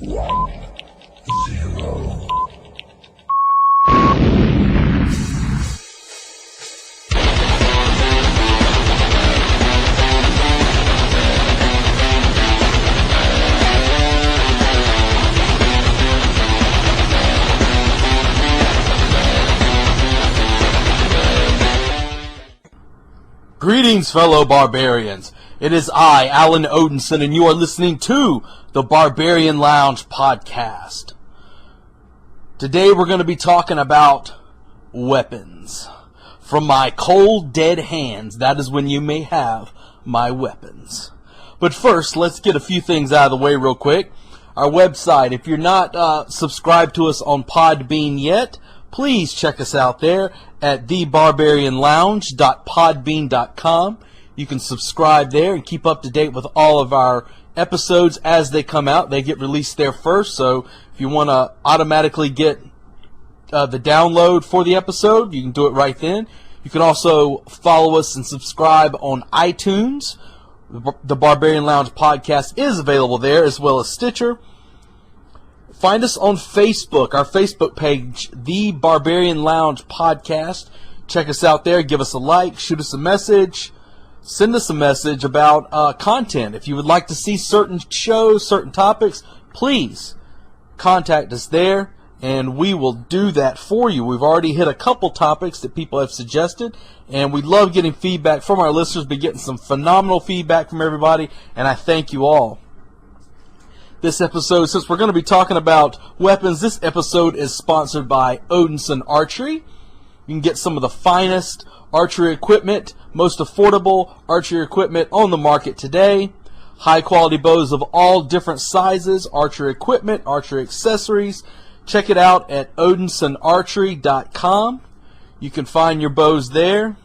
1-0. Greetings, fellow barbarians. It is I, Alan Odinson, and you are listening to the Barbarian Lounge podcast. Today we're going to be talking about weapons. From my cold, dead hands, that is when you may have my weapons. But first, let's get a few things out of the way real quick. Our website, if you're not subscribed to us on Podbean yet, please check us out there at thebarbarianlounge.podbean.com. You can subscribe there and keep up to date with all of our episodes as they come out. They get released there first, so if you want to automatically get the download for the episode, you can do it right then. You can also follow us and subscribe on iTunes. The Barbarian Lounge podcast is available there, as well as Stitcher. Find us on Facebook, our Facebook page, The Barbarian Lounge Podcast. Check us out there. Give us a like. Shoot us a message. Send us a message about content. If you would like to see certain shows, certain topics, please contact us there, and we will do that for you. We've already hit a couple topics that people have suggested, and we love getting feedback from our listeners. Been getting some phenomenal feedback from everybody, and I thank you all. This episode, since we're going to be talking about weapons, this episode is sponsored by Odinson Archery. You can get some of the finest archery equipment, most affordable archery equipment on the market today. High quality bows of all different sizes, archery equipment, archery accessories. Check it out at OdinsonArchery.com. You can find your bows there.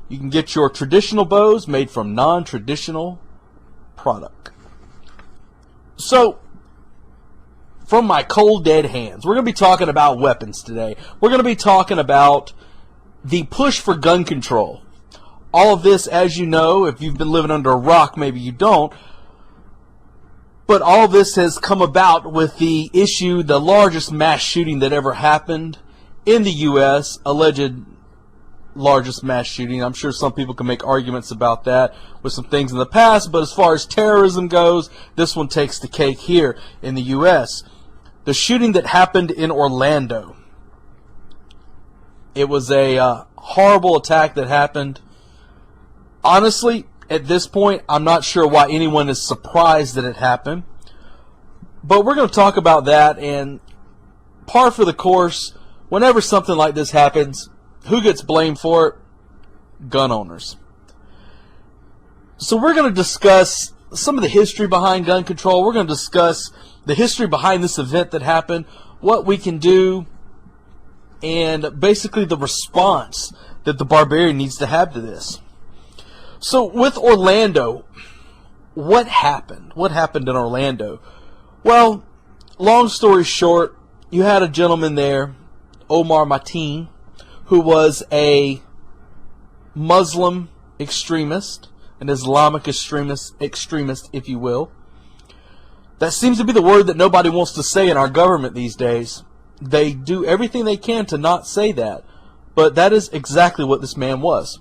You can get your traditional bows made from non-traditional product. So, from my cold dead hands, we're going to be talking about weapons today. We're going to be talking about the push for gun control. All of this, as you know, if you've been living under a rock, maybe you don't, but all of this has come about with the issue, the largest mass shooting that ever happened in the U.S., alleged largest mass shooting. I'm sure some people can make arguments about that with some things in the past, but as far as terrorism goes, this one takes the cake here in the U.S. The shooting that happened in Orlando. It was a horrible attack that happened. Honestly, at this point, I'm not sure why anyone is surprised that it happened. But we're going to talk about that, and par for the course, whenever something like this happens, who gets blamed for it? Gun owners. So we're going to discuss some of the history behind gun control. We're going to discuss the history behind this event that happened, what we can do, and basically the response that the Barbarian needs to have to this. So with Orlando, what happened? What happened in Orlando? Well, long story short, you had a gentleman there, Omar Mateen, who was a Muslim extremist, an Islamic extremist, if you will. That seems to be the word that nobody wants to say in our government these days. They do everything they can to not say that, but that is exactly what this man was.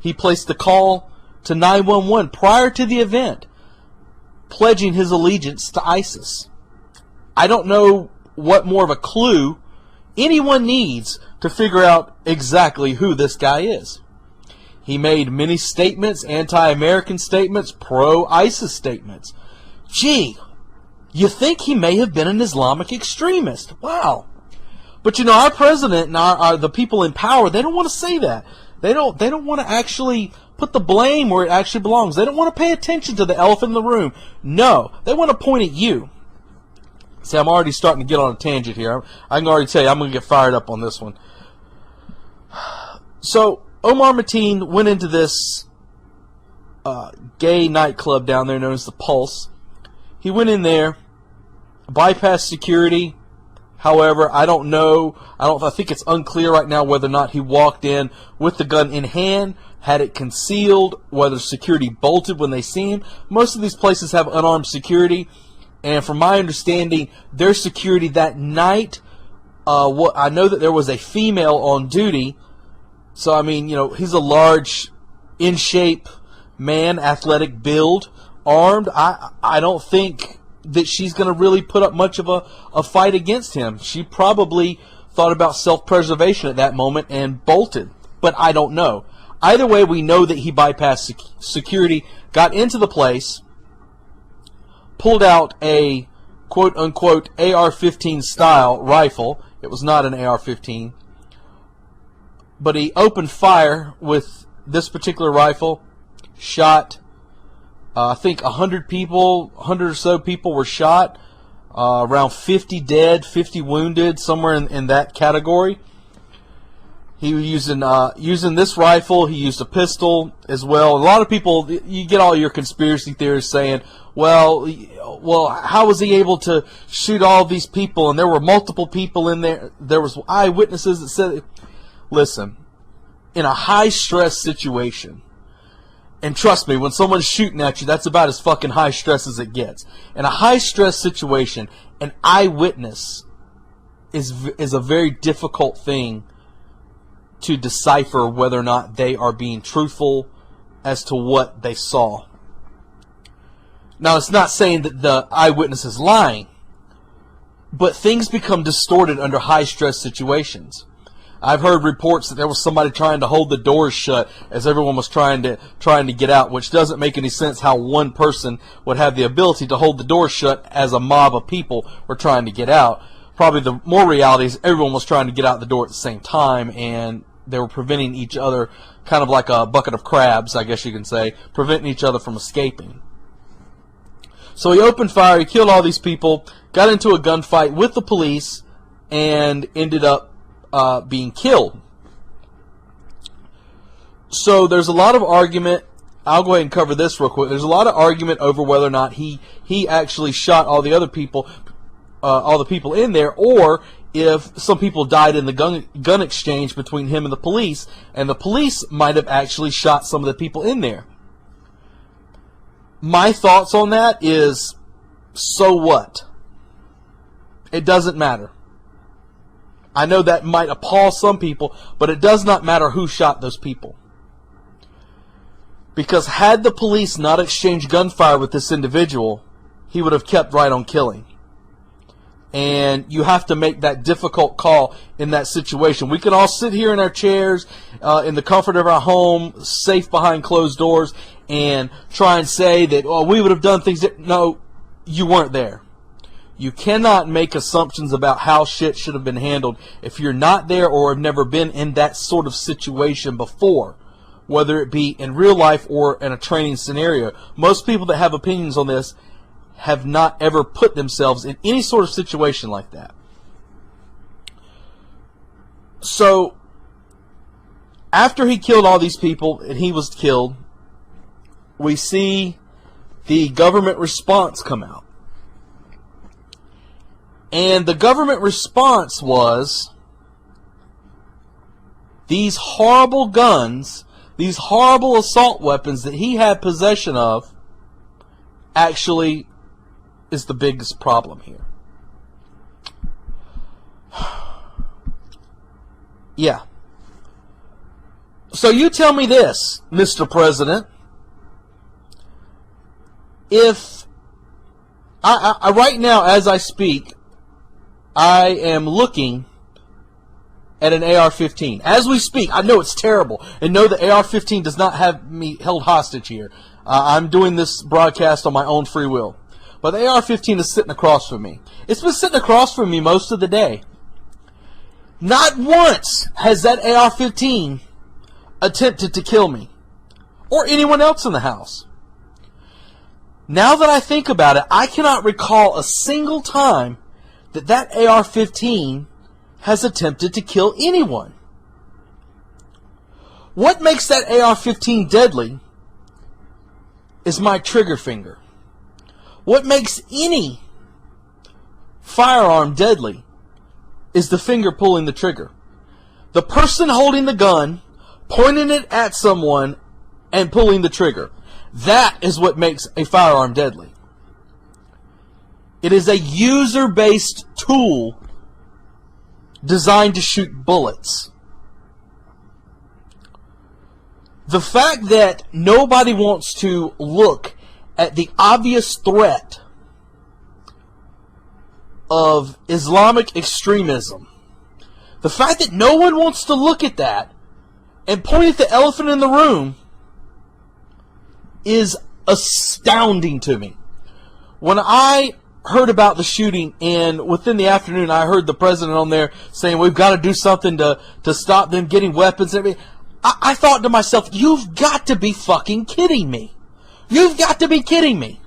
He placed the call to 911 prior to the event, pledging his allegiance to ISIS. I don't know what more of a clue anyone needs to figure out exactly who this guy is. He made many statements, anti-American statements, pro-ISIS statements. Gee, you think he may have been an Islamic extremist. Wow. But you know, our president and the people in power, they don't want to say that. They don't want to actually put the blame where it actually belongs. They don't want to pay attention to the elephant in the room. No, they want to point at you. See, I'm already starting to get on a tangent here. I can already tell you I'm going to get fired up on this one. So, Omar Mateen went into this gay nightclub down there known as the Pulse. He went in there, bypassed security. However, I don't know. I think it's unclear right now whether or not he walked in with the gun in hand, had it concealed, whether security bolted when they see him. Most of these places have unarmed security, And from my understanding, their security that night, I know that there was a female on duty. So, I mean, he's a large, in shape man, athletic build, armed. I don't think that she's going to really put up much of a fight against him. She probably thought about self-preservation at that moment and bolted. But I don't know. Either way, we know that he bypassed security, got into the place, pulled out a quote-unquote AR-15 style rifle. It was not an AR-15. But he opened fire with this particular rifle, shot, I think 100 people, 100 or so people were shot, around 50 dead, 50 wounded, somewhere in that category. He was using this rifle. He used a pistol as well. A lot of people, you get all your conspiracy theorists saying, well, how was he able to shoot all these people? And there were multiple people in there. There was eyewitnesses that said, listen, in a high-stress situation, and trust me, when someone's shooting at you, that's about as fucking high stress as it gets. In a high-stress situation, an eyewitness is a very difficult thing to decipher whether or not they are being truthful as to what they saw. Now, it's not saying that the eyewitness is lying, but things become distorted under high-stress situations. I've heard reports that there was somebody trying to hold the doors shut as everyone was trying to get out, which doesn't make any sense how one person would have the ability to hold the doors shut as a mob of people were trying to get out. Probably the more reality is everyone was trying to get out the door at the same time, and they were preventing each other, kind of like a bucket of crabs, I guess you can say, preventing each other from escaping. So he opened fire, he killed all these people, got into a gunfight with the police, and ended up being killed. So there's a lot of argument. I'll go ahead and cover this real quick. There's a lot of argument over whether or not he actually shot all the other people, all the people in there, or if some people died in the gun exchange between him and the police might have actually shot some of the people in there. My thoughts on that is, so what? It doesn't matter. I know that might appall some people, but it does not matter who shot those people. Because had the police not exchanged gunfire with this individual, he would have kept right on killing. And you have to make that difficult call in that situation. We can all sit here in our chairs, in the comfort of our home, safe behind closed doors, and try and say that, oh, we would have done things that... No, you weren't there. You cannot make assumptions about how shit should have been handled if you're not there or have never been in that sort of situation before, whether it be in real life or in a training scenario. Most people that have opinions on this have not ever put themselves in any sort of situation like that. So, after he killed all these people and he was killed, we see the government response come out. And the government response was, these horrible guns, these horrible assault weapons that he had possession of, actually is the biggest problem here. Yeah. So you tell me this, Mr. President. If I right now, as I speak, I am looking at an AR-15. As we speak, I know it's terrible, and know the AR-15 does not have me held hostage here. I'm doing this broadcast on my own free will. But the AR-15 is sitting across from me. It's been sitting across from me most of the day. Not once has that AR-15 attempted to kill me, or anyone else in the house. Now that I think about it, I cannot recall a single time that AR-15 has attempted to kill anyone. What makes that AR-15 deadly is my trigger finger. What makes any firearm deadly is the finger pulling the trigger. The person holding the gun, pointing it at someone, and pulling the trigger. That is what makes a firearm deadly. It is a user-based tool designed to shoot bullets. The fact that nobody wants to look at the obvious threat of Islamic extremism, the fact that no one wants to look at that and point at the elephant in the room is astounding to me. When I heard about the shooting, and within the afternoon I heard the president on there saying we've got to do something to stop them getting weapons and everything, I thought to myself, you've got to be fucking kidding me. You've got to be kidding me.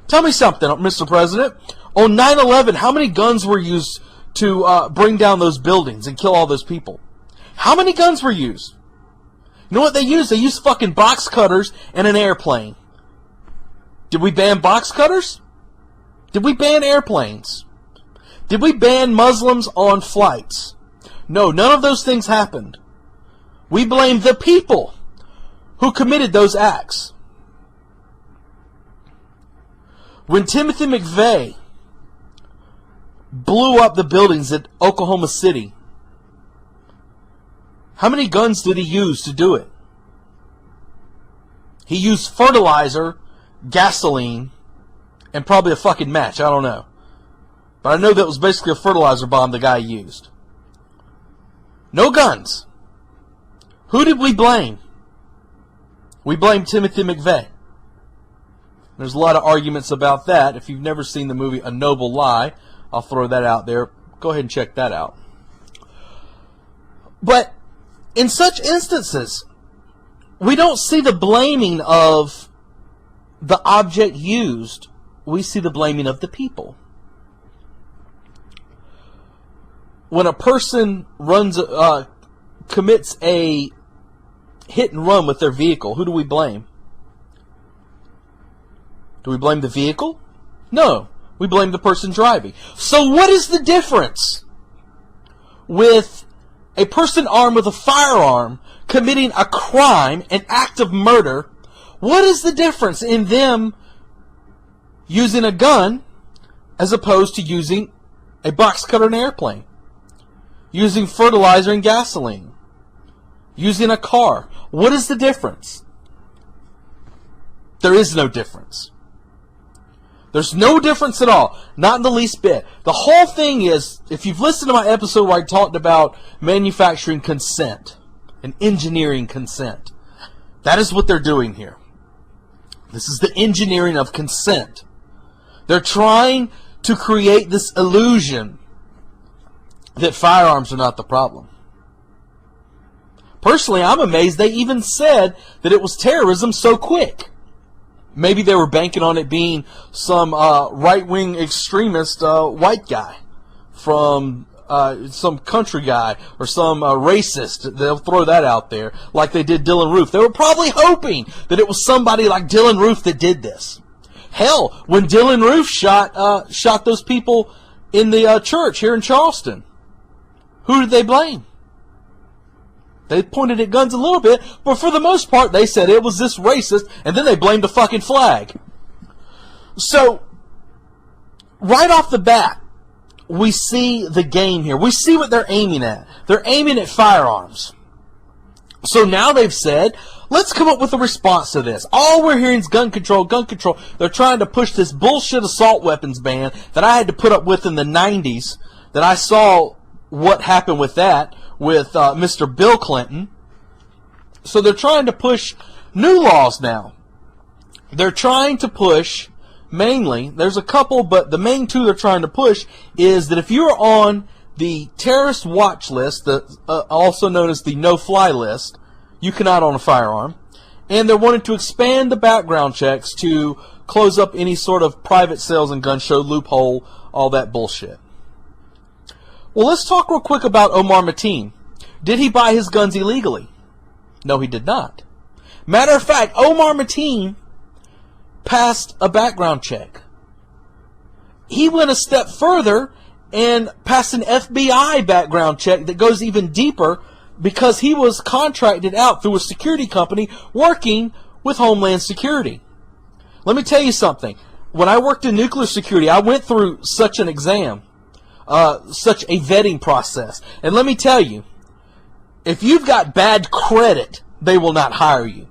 Tell me something, Mr. President. On 9/11, how many guns were used to bring down those buildings and kill all those people? How many guns were used? You know what they used? They used fucking box cutters and an airplane. Did we ban box cutters? Did we ban airplanes? Did we ban Muslims on flights? No, none of those things happened. We blame the people who committed those acts. When Timothy McVeigh blew up the buildings at Oklahoma City, how many guns did he use to do it? He used fertilizer, gasoline, and probably a fucking match. I don't know. But I know that was basically a fertilizer bomb the guy used. No guns. Who did we blame? We blamed Timothy McVeigh. There's a lot of arguments about that. If you've never seen the movie A Noble Lie, I'll throw that out there. Go ahead and check that out. But in such instances, we don't see the blaming of the object used. We see the blaming of the people. When a person commits a hit and run with their vehicle, who do we blame? Do we blame the vehicle? No, we blame the person driving. So what is the difference with a person armed with a firearm committing a crime, an act of murder? What is the difference in them using a gun as opposed to using a box cutter and airplane? Using fertilizer and gasoline? Using a car? What is the difference? There is no difference. There's no difference at all. Not in the least bit. The whole thing is, if you've listened to my episode where I talked about manufacturing consent and engineering consent, that is what they're doing here. This is the engineering of consent. They're trying to create this illusion that firearms are not the problem. Personally, I'm amazed they even said that it was terrorism so quick. Maybe they were banking on it being some right-wing extremist white guy from some country guy or some racist. They'll throw that out there like they did Dylan Roof. They were probably hoping that it was somebody like Dylan Roof that did this. Hell, when Dylan Roof shot those people in the church here in Charleston, who did they blame? They pointed at guns a little bit, but for the most part, they said it was this racist, and then they blamed the fucking flag. So, right off the bat, we see the game here. We see what they're aiming at. They're aiming at firearms. So now they've said, let's come up with a response to this. All we're hearing is gun control, gun control. They're trying to push this bullshit assault weapons ban that I had to put up with in the 90s, that I saw what happened with that, with Mr. Bill Clinton. So they're trying to push new laws now. They're trying to push, mainly, there's a couple, but the main two they're trying to push is that if you're on the terrorist watch list, also known as the no-fly list, you cannot own a firearm. And they're wanting to expand the background checks to close up any sort of private sales and gun show loophole, all that bullshit. Well, let's talk real quick about Omar Mateen. Did he buy his guns illegally? No, he did not. Matter of fact, Omar Mateen passed a background check. He went a step further and passed an FBI background check that goes even deeper because he was contracted out through a security company working with Homeland Security. Let me tell you something. When I worked in nuclear security, I went through such an exam, such a vetting process. And let me tell you, if you've got bad credit, they will not hire you.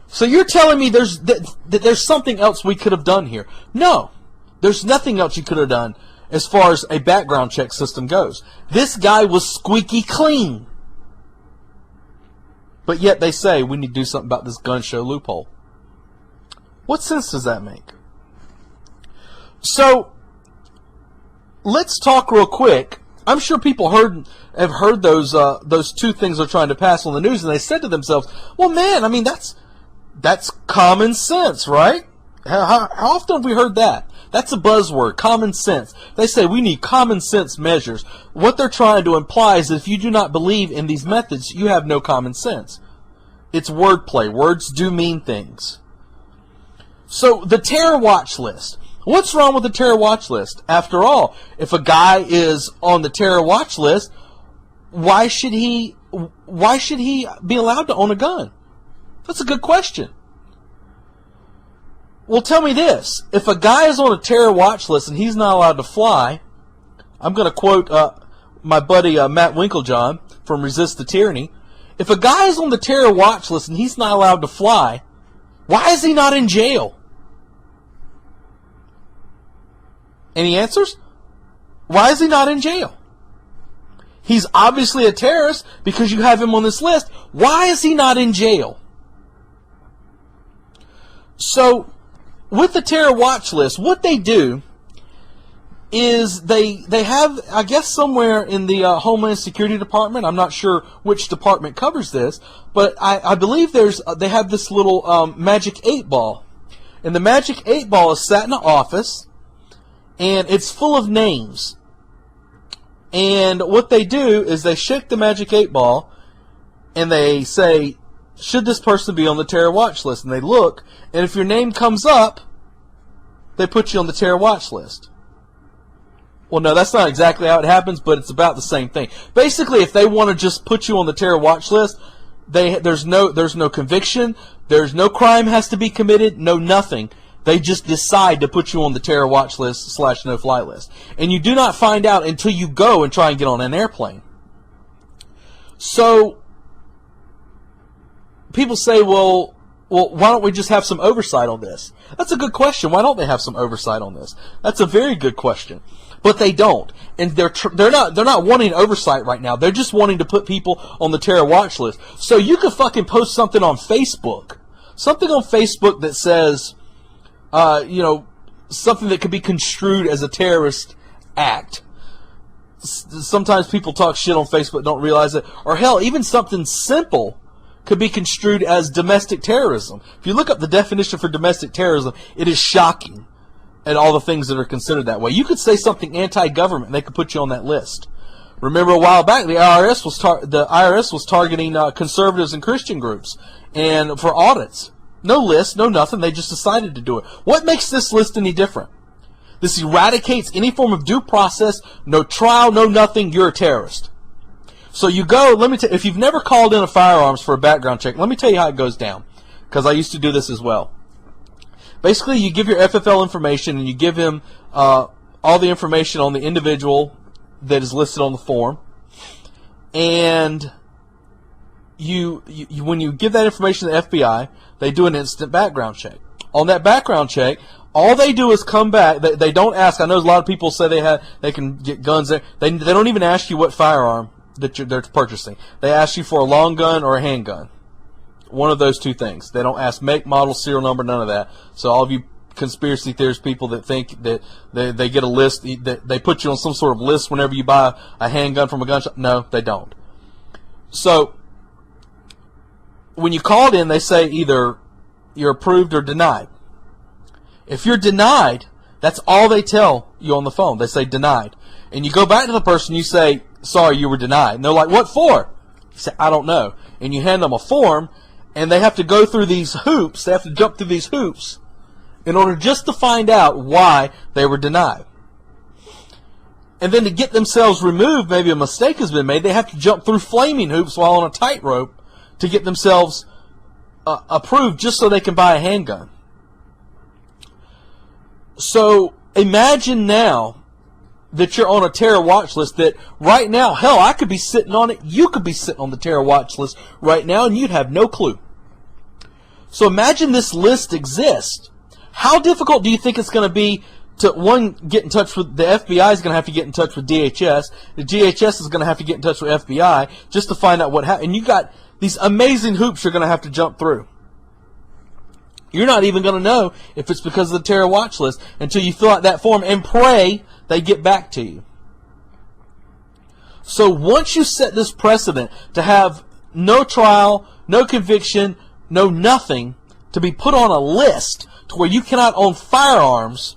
So you're telling me there's something else we could have done here? No, there's nothing else you could have done as far as a background check system goes. This guy was squeaky clean. But yet they say we need to do something about this gun show loophole. What sense does that make? So, let's talk real quick. I'm sure people have heard those two things they're trying to pass on the news, and they said to themselves, well, man, I mean, that's common sense, right? How often have we heard that? That's a buzzword, common sense. They say we need common sense measures. What they're trying to imply is that if you do not believe in these methods, you have no common sense. It's wordplay. Words do mean things. So, the terror watch list. What's wrong with the terror watch list? After all, if a guy is on the terror watch list, why should he be allowed to own a gun? That's a good question. Well, tell me this. If a guy is on a terror watch list and he's not allowed to fly, I'm going to quote my buddy Matt Winklejohn from Resist the Tyranny. If a guy is on the terror watch list and he's not allowed to fly, why is he not in jail? Any answers? Why is he not in jail? He's obviously a terrorist because you have him on this list. Why is he not in jail? So, with the terror watch list, what they do is they have, I guess somewhere in the Homeland Security Department, I'm not sure which department covers this, but I believe they have this little magic 8 ball. And the magic 8 ball is sat in an office, and it's full of names. And what they do is they shake the magic 8 ball, and they say, should this person be on the terror watch list? And they look, and if your name comes up, they put you on the terror watch list. Well, no, that's not exactly how it happens, but it's about the same thing. Basically, if they want to just put you on the terror watch list, there's no conviction, there's no crime has to be committed, no nothing. They just decide to put you on the terror watch list / no-fly list. And you do not find out until you go and try and get on an airplane. So, people say, well, why don't we just have some oversight on this? That's a good question. Why don't they have some oversight on this? That's a very good question. But they don't. And they're not wanting oversight right now. They're just wanting to put people on the terror watch list. So you could fucking post something on Facebook. Something on Facebook that says, something that could be construed as a terrorist act. Sometimes people talk shit on Facebook, don't realize it. Or hell, even something simple could be construed as domestic terrorism. If you look up the definition for domestic terrorism, it is shocking at all the things that are considered that way. You could say something anti-government, and they could put you on that list. Remember a while back, the IRS was targeting conservatives and Christian groups, and for audits. No list, no nothing. They just decided to do it. What makes this list any different? This eradicates any form of due process, no trial, no nothing. You're a terrorist. So you go, if you've never called in a firearms for a background check, let me tell you how it goes down. Because I used to do this as well. Basically, you give your FFL information and you give him all the information on the individual that is listed on the form. And when you give that information to the FBI, they do an instant background check. On that background check, all they do is come back. They don't ask. I know a lot of people say they can get guns there. They don't even ask you what firearm that they're purchasing. They ask you for a long gun or a handgun. One of those two things. They don't ask make, model, serial number, none of that. So all of you conspiracy theorist people that think that they get a list, that they put you on some sort of list whenever you buy a handgun from a gun shop. No, they don't. So when you called in, they say either you're approved or denied. If you're denied, that's all they tell you on the phone. They say denied. And you go back to the person, you say, sorry, you were denied. And they're like, what for? You say, I don't know. And you hand them a form, and they have to go through these hoops. They have to jump through these hoops in order just to find out why they were denied. And then to get themselves removed, maybe a mistake has been made, they have to jump through flaming hoops while on a tightrope to get themselves approved just so they can buy a handgun. So imagine now that you're on a terror watch list that right now, hell, I could be sitting on it. You could be sitting on the terror watch list right now, and you'd have no clue. So imagine this list exists. How difficult do you think it's going to be to, one, get in touch with the FBI is going to have to get in touch with DHS. The DHS is going to have to get in touch with FBI just to find out what happened. And you got these amazing hoops you're going to have to jump through. You're not even going to know if it's because of the terror watch list until you fill out that form and pray they get back to you. So once you set this precedent to have no trial, no conviction, no nothing, to be put on a list to where you cannot own firearms,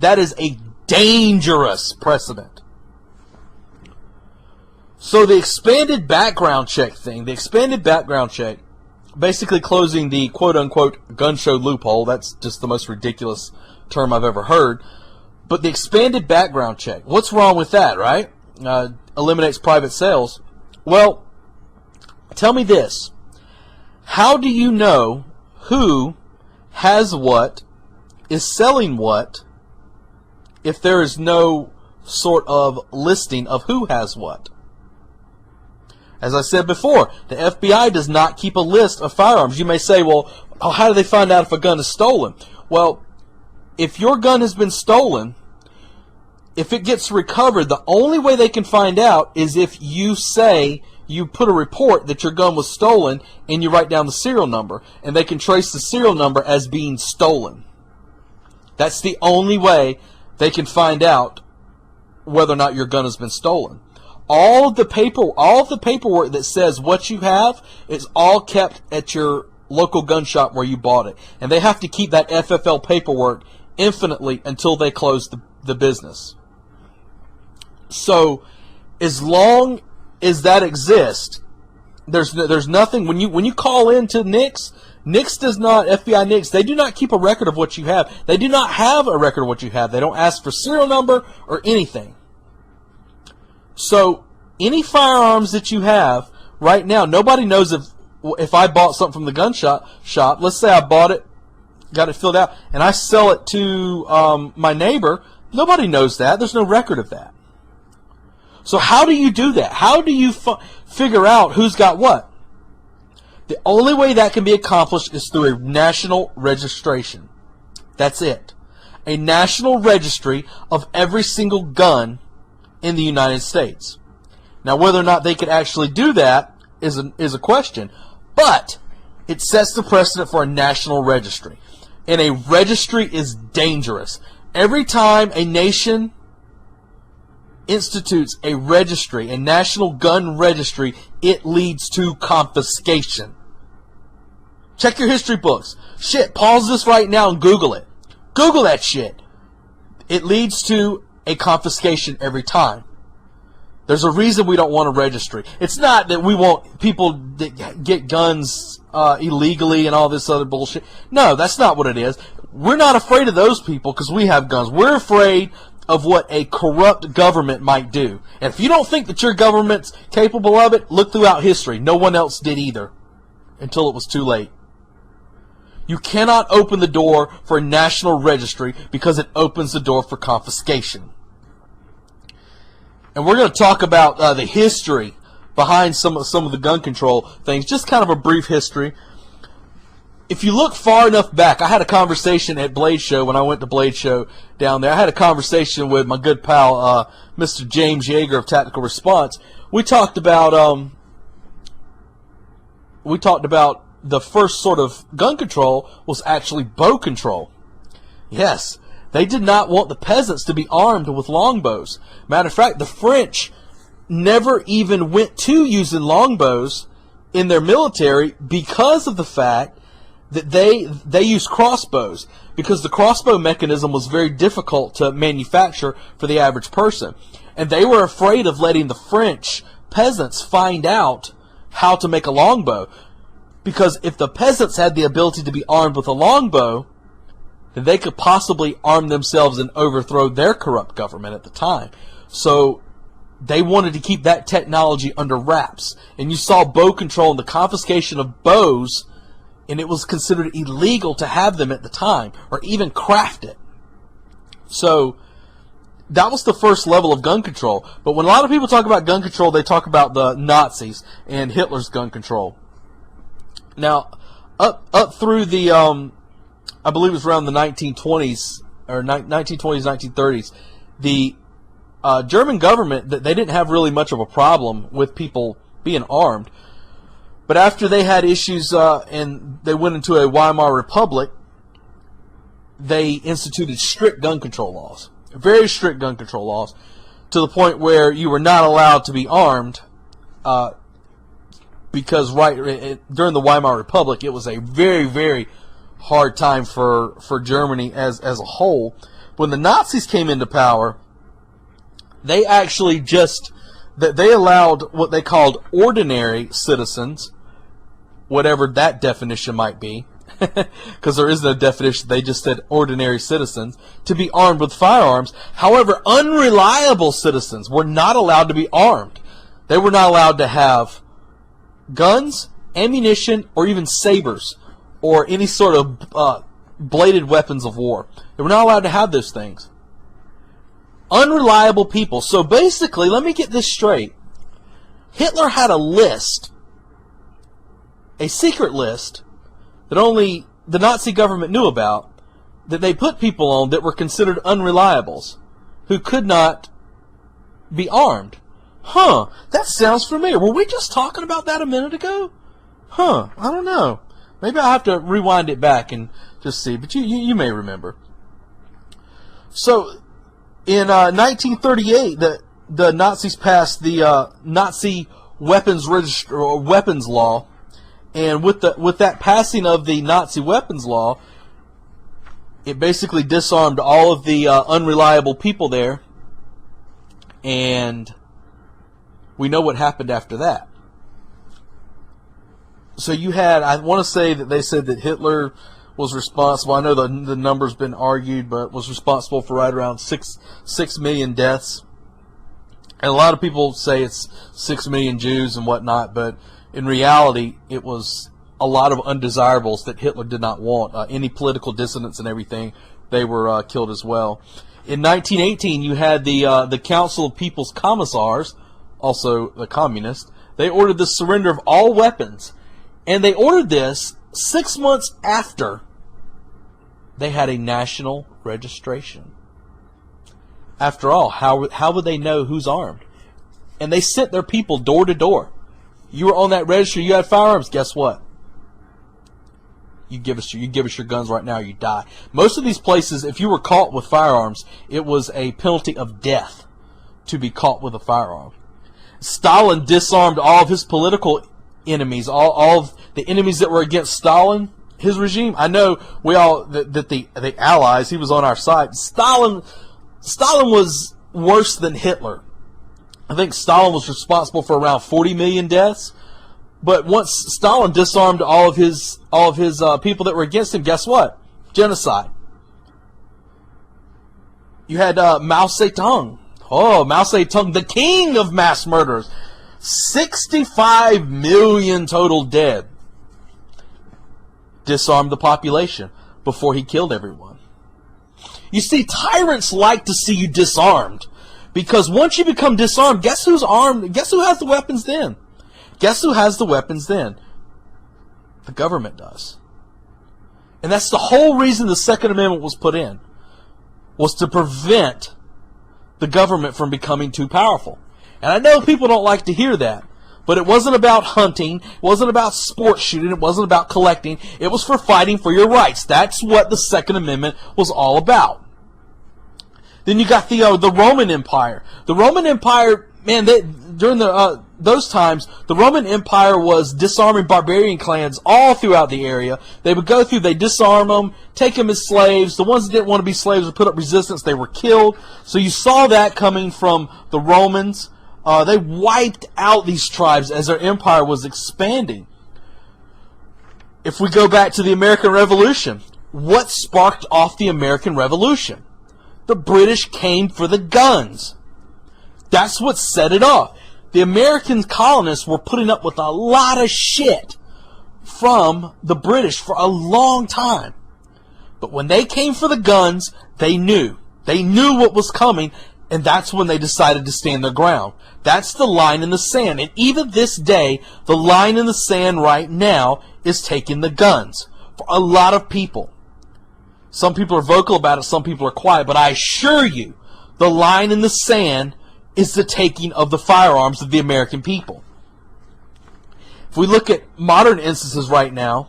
that is a dangerous precedent. So the expanded background check thing, basically closing the quote-unquote gun show loophole. That's just the most ridiculous term I've ever heard. But the expanded background check, what's wrong with that, right? Eliminates private sales. Well, tell me this. How do you know who has what, is selling what, if there is no sort of listing of who has what? As I said before, the FBI does not keep a list of firearms. You may say, well, how do they find out if a gun is stolen? Well, if your gun has been stolen, if it gets recovered, the only way they can find out is if you say you put a report that your gun was stolen and you write down the serial number, and they can trace the serial number as being stolen. That's the only way they can find out whether or not your gun has been stolen. All of the paperwork that says what you have is all kept at your local gun shop where you bought it. And they have to keep that FFL paperwork infinitely until they close the business. So as long as that exists, there's nothing. When you call in to NICS does not, FBI NICS, they do not keep a record of what you have. They do not have a record of what you have. They don't ask for serial number or anything. So any firearms that you have right now, nobody knows if I bought something from the gun shop. Let's say I bought it, got it filled out, and I sell it to my neighbor. Nobody knows that. There's no record of that. So how do you do that? How do you figure out who's got what? The only way that can be accomplished is through a national registration. That's it. A national registry of every single gun in the United States. Now, whether or not they could actually do that is a question. But it sets the precedent for a national registry. And a registry is dangerous. Every time a nation institutes a registry, a national gun registry, it leads to confiscation. Check your history books. Shit, pause this right now and Google it. Google that shit. It leads to a confiscation every time. There's a reason we don't want a registry. It's not that we want people that get guns illegally and all this other bullshit. No, that's not what it is. We're not afraid of those people because we have guns. We're afraid of what a corrupt government might do. And if you don't think that your government's capable of it, look throughout history. No one else did either until it was too late. You cannot open the door for a national registry because it opens the door for confiscation. And we're going to talk about the history behind some of the gun control things. Just kind of a brief history. If you look far enough back, I had a conversation at Blade Show when I went to Blade Show down there. I had a conversation with my good pal, Mr. James Yeager of Tactical Response. We talked about the first sort of gun control was actually bow control. Yes. They did not want the peasants to be armed with longbows. Matter of fact, the French never even went to using longbows in their military because of the fact that they used crossbows, because the crossbow mechanism was very difficult to manufacture for the average person. And they were afraid of letting the French peasants find out how to make a longbow. Because if the peasants had the ability to be armed with a longbow, then they could possibly arm themselves and overthrow their corrupt government at the time. So they wanted to keep that technology under wraps. And you saw bow control and the confiscation of bows, and it was considered illegal to have them at the time, or even craft it. So that was the first level of gun control. But when a lot of people talk about gun control, they talk about the Nazis and Hitler's gun control. Now, up through the, I believe it was around the 1920s, or 1920s, 1930s, the German government, they didn't have really much of a problem with people being armed. But after they had issues and they went into a Weimar Republic, they instituted strict gun control laws. Very strict gun control laws, to the point where you were not allowed to be armed, because during the Weimar Republic, it was a very, very hard time for Germany as a whole. When the Nazis came into power, they actually they allowed what they called ordinary citizens, whatever that definition might be, because there isn't a definition, they just said ordinary citizens, to be armed with firearms. However, unreliable citizens were not allowed to be armed. They were not allowed to have guns, ammunition, or even sabers, or any sort of bladed weapons of war. They were not allowed to have those things. Unreliable people. So basically, let me get this straight. Hitler had a list, a secret list, that only the Nazi government knew about, that they put people on that were considered unreliables, who could not be armed. Huh, that sounds familiar. Were we just talking about that a minute ago? Huh, I don't know. Maybe I'll have to rewind it back and just see, but you may remember. So, in 1938, the Nazis passed the Nazi weapons law. And with that passing of the Nazi weapons law, it basically disarmed all of the unreliable people there. And we know what happened after that. So you had, I want to say that they said that Hitler was responsible. I know the number's been argued, but was responsible for right around 6 million deaths. And a lot of people say it's 6 million Jews and whatnot, but in reality, it was a lot of undesirables that Hitler did not want. Any political dissidents and everything, they were killed as well. In 1918, you had the Council of People's Commissars, also the communists. They ordered the surrender of all weapons, and they ordered this 6 months after they had a national registration. After all, how would they know who's armed? And they sent their people door to door. You were on that registry, you had firearms, guess what? You give us your guns right now, or you die. Most of these places, if you were caught with firearms, it was a penalty of death to be caught with a firearm. Stalin disarmed all of his political enemies, all of the enemies that were against Stalin, his regime. I know that the Allies, he was on our side. Stalin was worse than Hitler. I think Stalin was responsible for around 40 million deaths. But once Stalin disarmed all of his people that were against him, guess what? Genocide. You had Mao Zedong. Oh, Mao Zedong, the king of mass murderers. 65 million total dead. Disarmed the population before he killed everyone. You see, tyrants like to see you disarmed. Because once you become disarmed, guess who's armed? Guess who has the weapons then? Guess who has the weapons then? The government does. And that's the whole reason the Second Amendment was put in. Was to prevent the government from becoming too powerful. And I know people don't like to hear that. But it wasn't about hunting. It wasn't about sports shooting. It wasn't about collecting. It was for fighting for your rights. That's what the Second Amendment was all about. Then you got the Roman Empire. The Roman Empire, man, during those times, the Roman Empire was disarming barbarian clans all throughout the area. They would go through, they disarm them, take them as slaves. The ones that didn't want to be slaves would put up resistance. They were killed. So you saw that coming from the Romans. They wiped out these tribes as their empire was expanding. If we go back to the American Revolution, what sparked off the American Revolution? The British came for the guns. That's what set it off. The American colonists were putting up with a lot of shit from the British for a long time. But when they came for the guns, they knew They knew what was coming, and that's when they decided to stand their ground. That's the line in the sand. And even this day, the line in the sand right now is taking the guns. For a lot of people. Some people are vocal about it, some people are quiet, but I assure you, the line in the sand is the taking of the firearms of the American people. If we look at modern instances right now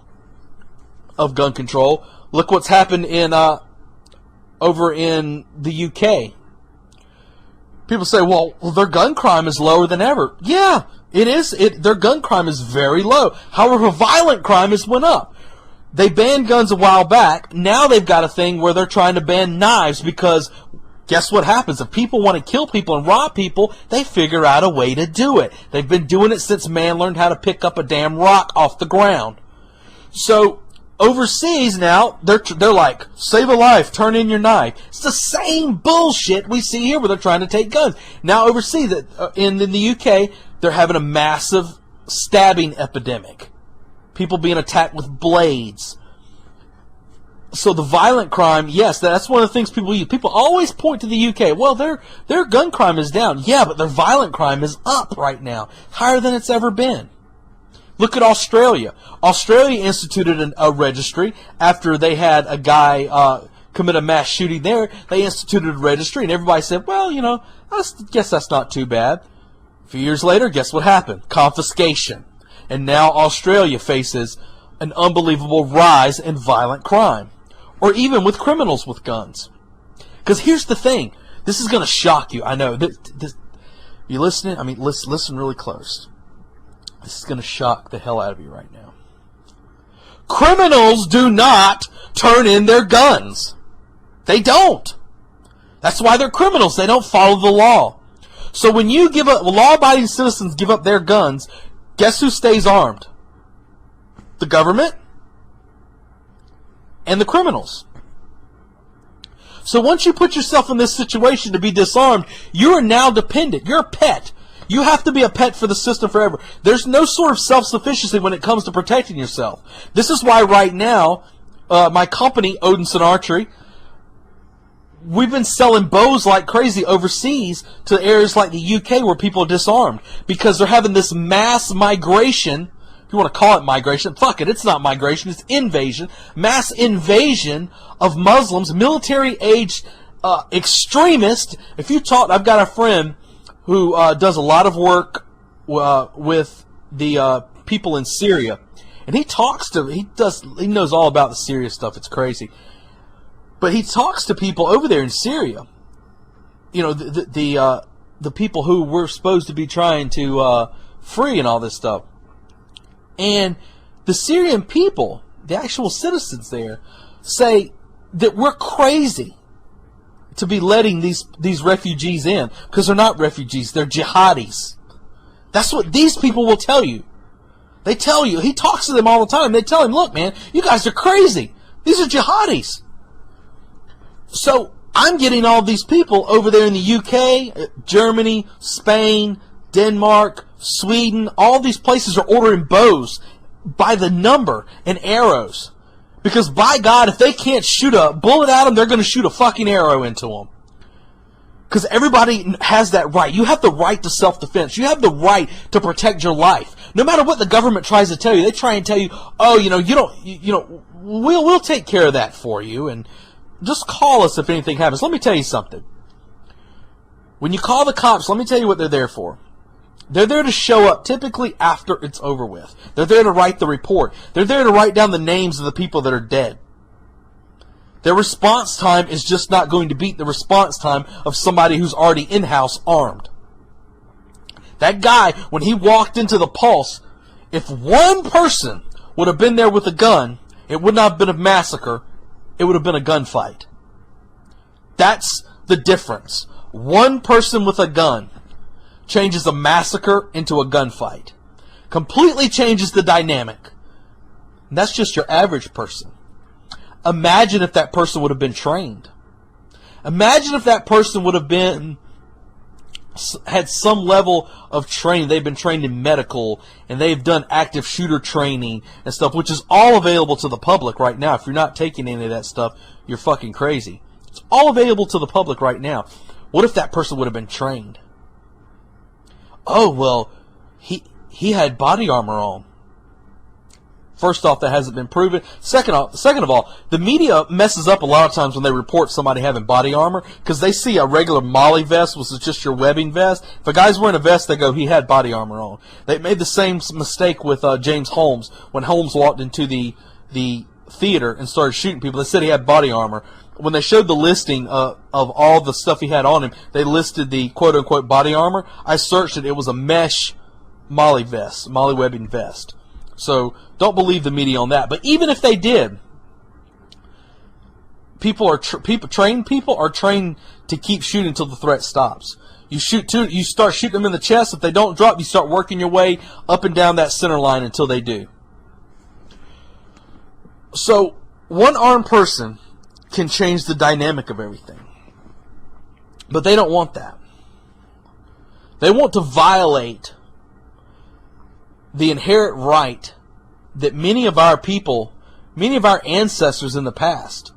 of gun control, look what's happened in over in the UK. People say, well, their gun crime is lower than ever. Yeah, it is. Their gun crime is very low. However, violent crime has went up. They banned guns a while back. Now they've got a thing where they're trying to ban knives because guess what happens? If people want to kill people and rob people, they figure out a way to do it. They've been doing it since man learned how to pick up a damn rock off the ground. So overseas now, they're like, save a life, turn in your knife. It's the same bullshit we see here where they're trying to take guns. Now overseas, in the UK, they're having a massive stabbing epidemic. People being attacked with blades. So the violent crime, yes, that's one of the things people use. People always point to the UK. Well, their gun crime is down. Yeah, but their violent crime is up right now. Higher than it's ever been. Look at Australia. Australia instituted a registry after they had a guy commit a mass shooting there. They instituted a registry, and everybody said, well, I guess that's not too bad. A few years later, guess what happened? Confiscation. And now Australia faces an unbelievable rise in violent crime. Or even with criminals with guns. Because here's the thing. This is going to shock you. I know. You listening? I mean, listen really close. This is going to shock the hell out of you right now. Criminals do not turn in their guns. They don't. That's why they're criminals. They don't follow the law. So when you give up, law-abiding citizens give up their guns, guess who stays armed? The government and the criminals. So once you put yourself in this situation to be disarmed, you are now dependent. You're a pet. You have to be a pet for the system forever. There's no sort of self-sufficiency when it comes to protecting yourself. This is why right now, my company, Odinson Archery, we've been selling bows like crazy overseas to areas like the UK where people are disarmed because they're having this mass migration. If you want to call it migration, fuck it, it's not migration, it's invasion. Mass invasion of Muslims, military-aged extremists. If you talk, I've got a friend who does a lot of work with the people in Syria, and he knows all about the Syria stuff. It's crazy. But he talks to people over there in Syria. The people who we're supposed to be trying to free and all this stuff. And the Syrian people, the actual citizens there, say that we're crazy to be letting these refugees in because they're not refugees, they're jihadis. That's what these people will tell you. They tell you, he talks to them all the time. They tell him, look, man, you guys are crazy. These are jihadis. So I'm getting all these people over there in the UK, Germany, Spain, Denmark, Sweden. All these places are ordering bows by the number and arrows. Because by God, if they can't shoot a bullet at them, they're going to shoot a fucking arrow into them. Because everybody has that right. You have the right to self-defense. You have the right to protect your life. No matter what the government tries to tell you, they try and tell you, oh, we'll take care of that for you, and just call us if anything happens. Let me tell you something. When you call the cops, let me tell you what they're there for. They're there to show up typically after it's over with. They're there to write the report. They're there to write down the names of the people that are dead. Their response time is just not going to beat the response time of somebody who's already in-house armed. That guy, when he walked into the Pulse, if one person would have been there with a gun, it would not have been a massacre. It would have been a gunfight. That's the difference. One person with a gun changes a massacre into a gunfight. Completely changes the dynamic. And that's just your average person. Imagine if that person would have been trained. Imagine if that person would have had some level of training. They've been trained in medical, and they've done active shooter training and stuff, which is all available to the public right now. If you're not taking any of that stuff, you're fucking crazy. It's all available to the public right now. What if that person would have been trained? Oh, well, he had body armor on. First off, that hasn't been proven. Second of all, the media messes up a lot of times when they report somebody having body armor because they see a regular Molly vest, which is just your webbing vest. If a guy's wearing a vest, they go, he had body armor on. They made the same mistake with James Holmes. When Holmes walked into the theater and started shooting people, they said he had body armor. When they showed the listing of all the stuff he had on him, they listed the quote-unquote body armor. I searched it. It was a mesh Molly vest, Molly webbing vest. So don't believe the media on that. But even if they did, trained people are trained to keep shooting until the threat stops. You start shooting them in the chest. If they don't drop, you start working your way up and down that center line until they do. So one armed person can change the dynamic of everything. But they don't want that. They want to violate the inherent right that many of our people, many of our ancestors in the past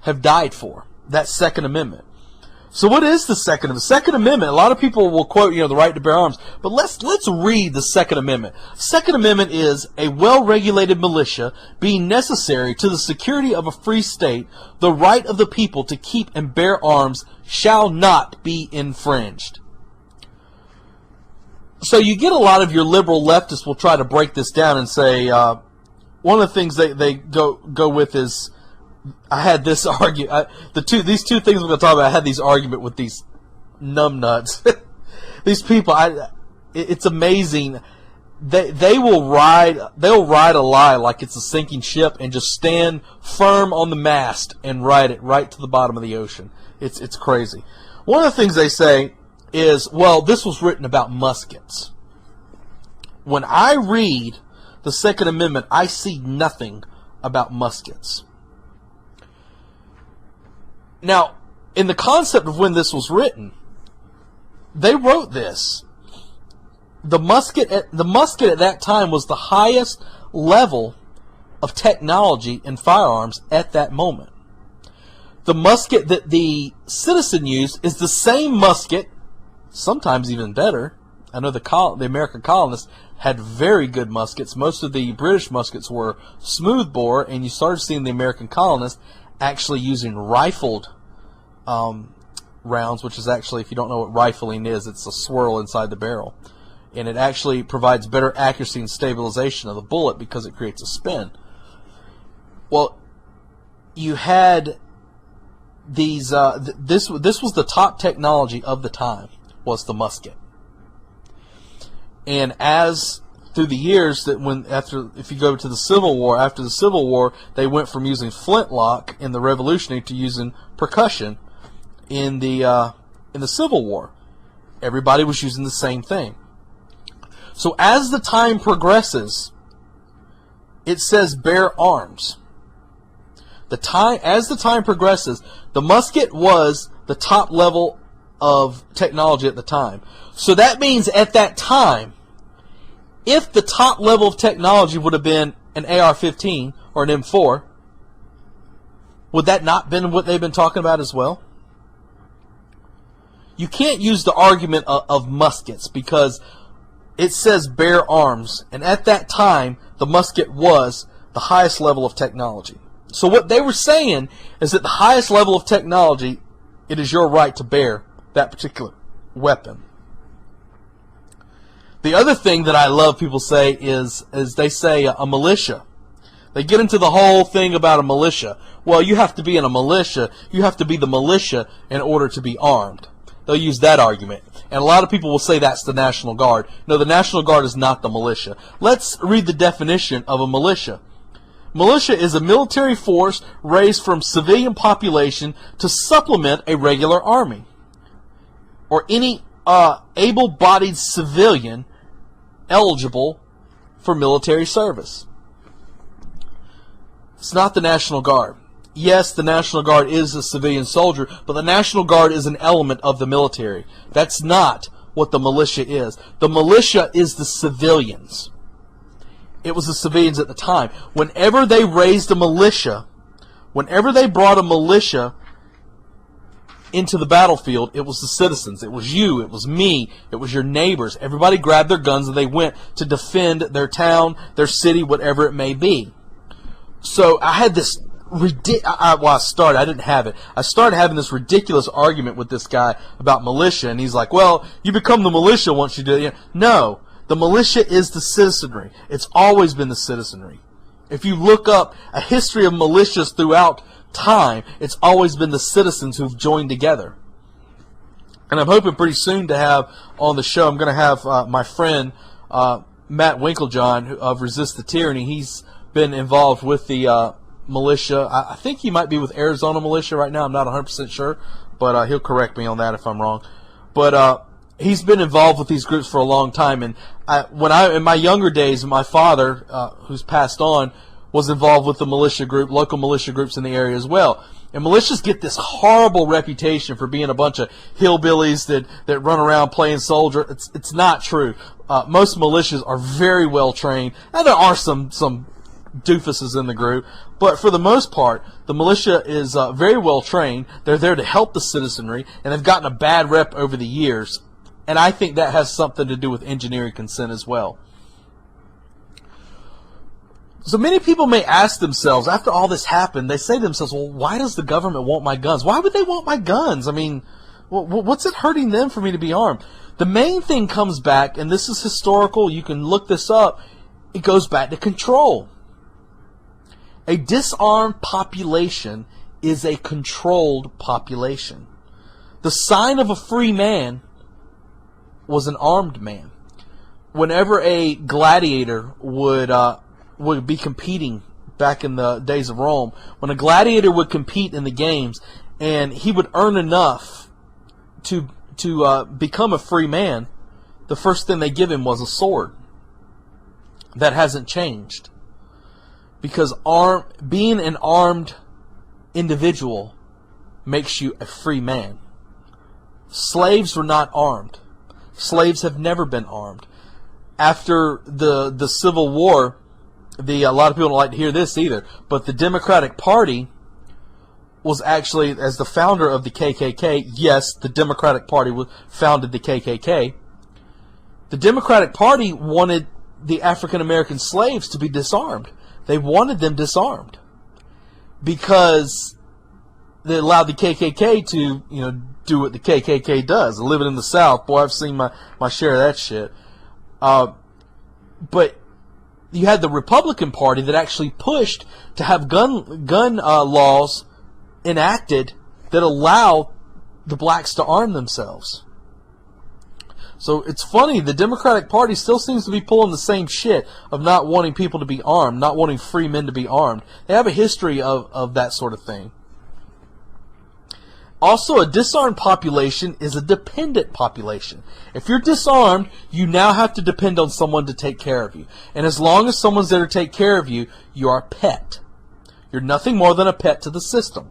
have died for, that Second Amendment. So what is the Second Amendment? The Second Amendment, a lot of people will quote, the right to bear arms, but let's read the Second Amendment. Second Amendment is a well-regulated militia being necessary to the security of a free state. The right of the people to keep and bear arms shall not be infringed. So you get a lot of your liberal leftists will try to break this down and say, one of the things they go with is, I had this argument. These two things we're going to talk about. I had these argument with these numbnuts. These people, it's amazing. They will ride a lie like it's a sinking ship and just stand firm on the mast and ride it right to the bottom of the ocean. It's crazy. One of the things they say is, well, this was written about muskets. When I read the Second Amendment, I see nothing about muskets. Now, in the concept of when this was written, they wrote this. The musket at that time was the highest level of technology in firearms at that moment. The musket that the citizen used is the same musket, sometimes even better. I know the American colonists had very good muskets. Most of the British muskets were smoothbore, and you started seeing the American colonists actually using rifled rounds, which is actually, if you don't know what rifling is, it's a swirl inside the barrel. And it actually provides better accuracy and stabilization of the bullet because it creates a spin. Well, you had these, this was the top technology of the time, was the musket. And as through the years if you go to the Civil War, after the Civil War, they went from using flintlock in the Revolutionary to using percussion in the Civil War. Everybody was using the same thing. So as the time progresses, it says bear arms. As the time progresses, the musket was the top level of technology at the time. So that means at that time, if the top level of technology would have been an AR-15 or an M4, would that not been what they've been talking about as well? You can't use the argument of muskets because it says bear arms, and at that time, the musket was the highest level of technology. So what they were saying is that the highest level of technology, it is your right to bear that particular weapon. The other thing that I love people say is they say a militia. They get into the whole thing about a militia. Well, you have to be in a militia. You have to be the militia in order to be armed. They'll use that argument. And a lot of people will say that's the National Guard. No, the National Guard is not the militia. Let's read the definition of a militia. Militia is a military force raised from civilian population to supplement a regular army, or any able-bodied civilian eligible for military service. It's not the National Guard. Yes, the National Guard is a civilian soldier, but the National Guard is an element of the military. That's not what the militia is. The militia is the civilians. It was the civilians at the time. Whenever they raised a militia, whenever they brought a militia into the battlefield, it was the citizens. It was you. It was me. It was your neighbors. Everybody grabbed their guns and they went to defend their town, their city, whatever it may be. So I had this I didn't have it. I started having this ridiculous argument with this guy about militia, and he's like, well, you become the militia once you do it. No, the militia is the citizenry. It's always been the citizenry. If you look up a history of militias throughout time, it's always been the citizens who've joined together. And I'm hoping pretty soon to have on the show, I'm going to have my friend Matt Winklejohn of Resist the Tyranny. He's been involved with the militia. I think he might be with Arizona Militia right now. I'm not 100% sure, but he'll correct me on that if I'm wrong. But he's been involved with these groups for a long time. And in my younger days, my father, who's passed on, was involved with the militia group, local militia groups in the area as well. And militias get this horrible reputation for being a bunch of hillbillies that run around playing soldier. It's not true. Most militias are very well trained, and there are some doofuses in the group, but for the most part, the militia is very well trained. They're there to help the citizenry, and they've gotten a bad rep over the years. And I think that has something to do with engineering consent as well. So many people may ask themselves, after all this happened, they say to themselves, well, why does the government want my guns? Why would they want my guns? I mean, what's it hurting them for me to be armed? The main thing comes back, and this is historical, you can look this up, it goes back to control. A disarmed population is a controlled population. The sign of a free man was an armed man. Whenever a gladiator would be competing back in the days of Rome, when a gladiator would compete in the games and he would earn enough to become a free man, the first thing they give him was a sword. That hasn't changed. Because being an armed individual makes you a free man. Slaves were not armed. Slaves have never been armed. After the Civil War, a lot of people don't like to hear this either, but the Democratic Party was actually, as the founder of the KKK, yes, the Democratic Party founded the KKK. The Democratic Party wanted the African American slaves to be disarmed. They wanted them disarmed because they allowed the KKK to, do what the KKK does. Living in the South, boy, I've seen my share of that shit. But you had the Republican Party that actually pushed to have gun laws enacted that allow the blacks to arm themselves. So it's funny, the Democratic Party still seems to be pulling the same shit of not wanting people to be armed, not wanting free men to be armed. They have a history of that sort of thing. Also, a disarmed population is a dependent population. If you're disarmed, you now have to depend on someone to take care of you. And as long as someone's there to take care of you, you are a pet. You're nothing more than a pet to the system.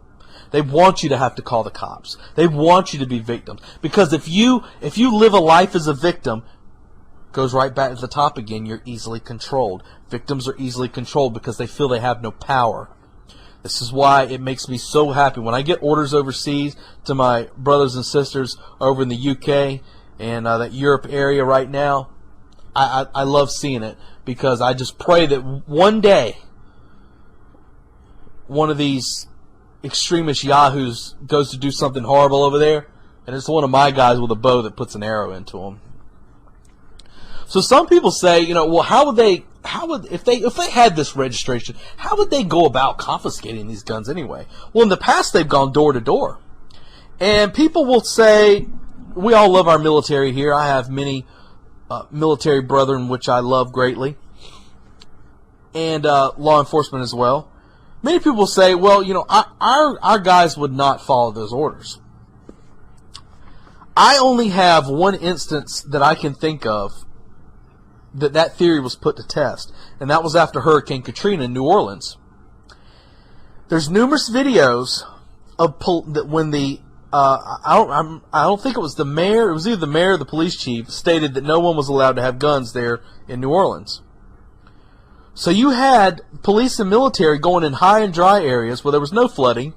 They want you to have to call the cops. They want you to be victims. Because if you live a life as a victim, goes right back to the top again, you're easily controlled. Victims are easily controlled because they feel they have no power. This is why it makes me so happy when I get orders overseas to my brothers and sisters over in the UK and that Europe area right now. I love seeing it because I just pray that one day one of these extremist yahoos goes to do something horrible over there, and it's one of my guys with a bow that puts an arrow into him. So some people say, well, if they had this registration, how would they go about confiscating these guns anyway? Well, in the past they've gone door to door, and people will say, we all love our military here. I have many military brethren which I love greatly, and law enforcement as well. Many people say, well, our guys would not follow those orders. I only have one instance that I can think of that theory was put to test, and that was after Hurricane Katrina in New Orleans. There's numerous videos of when the I don't think it was the mayor. It was either the mayor or the police chief stated that no one was allowed to have guns there in New Orleans. So you had police and military going in high and dry areas where there was no flooding.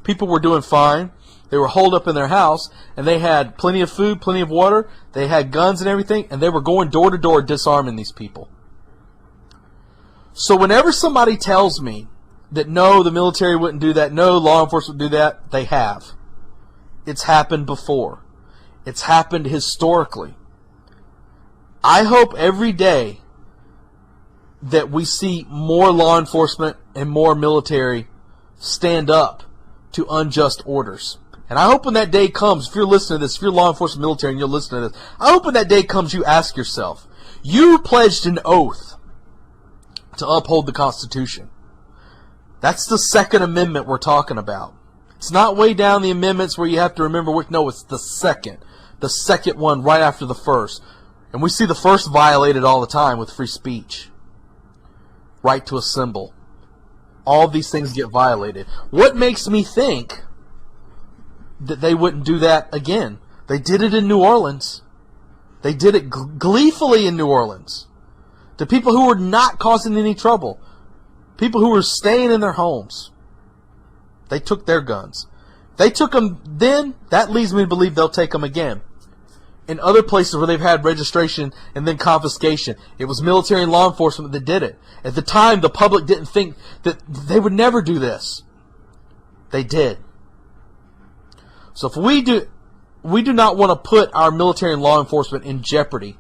People were doing fine. They were holed up in their house, and they had plenty of food, plenty of water. They had guns and everything, and they were going door to door disarming these people. So whenever somebody tells me that no, the military wouldn't do that, no, law enforcement would do that, they have. It's happened before. It's happened historically. I hope every day that we see more law enforcement and more military stand up to unjust orders. And I hope when that day comes, if you're listening to this, if you're law enforcement military and you're listening to this, I hope when that day comes you ask yourself, you pledged an oath to uphold the Constitution. That's the Second Amendment we're talking about. It's not way down the amendments where you have to remember which. No, it's the second one right after the first. And we see the first violated all the time with free speech. Right to assemble. All these things get violated. What makes me think that they wouldn't do that again? They did it in New Orleans. They did it gleefully in New Orleans. To people who were not causing any trouble. People who were staying in their homes. They took their guns. They took them then. That leads me to believe they'll take them again. In other places where they've had registration and then confiscation, it was military and law enforcement that did it. At the time, the public didn't think that they would never do this. They did. So if we do not want to put our military and law enforcement in jeopardy,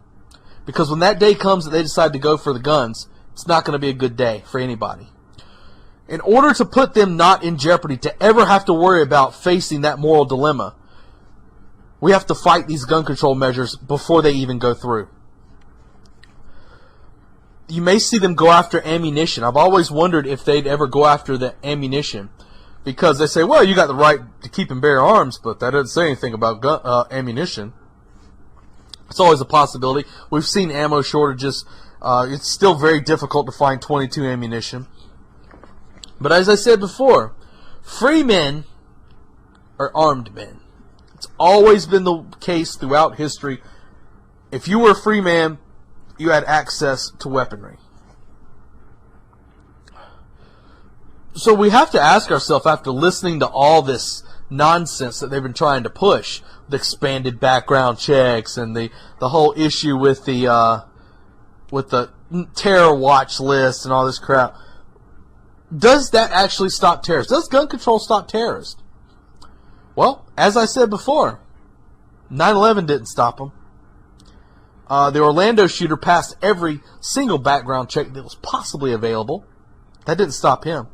because when that day comes that they decide to go for the guns, it's not going to be a good day for anybody. In order to put them not in jeopardy, to ever have to worry about facing that moral dilemma, we have to fight these gun control measures before they even go through. You may see them go after ammunition. I've always wondered if they'd ever go after the ammunition. Because they say, well, you got the right to keep and bear arms, but that doesn't say anything about ammunition. It's always a possibility. We've seen ammo shortages. It's still very difficult to find .22 ammunition. But as I said before, free men are armed men. It's always been the case throughout history. If you were a free man, you had access to weaponry. So we have to ask ourselves, after listening to all this nonsense that they've been trying to push, the expanded background checks and the whole issue with the terror watch list and all this crap, does that actually stop terrorists? Does gun control stop terrorists? Well, as I said before, 9/11 didn't stop them. The Orlando shooter passed every single background check that was possibly available. That didn't stop him.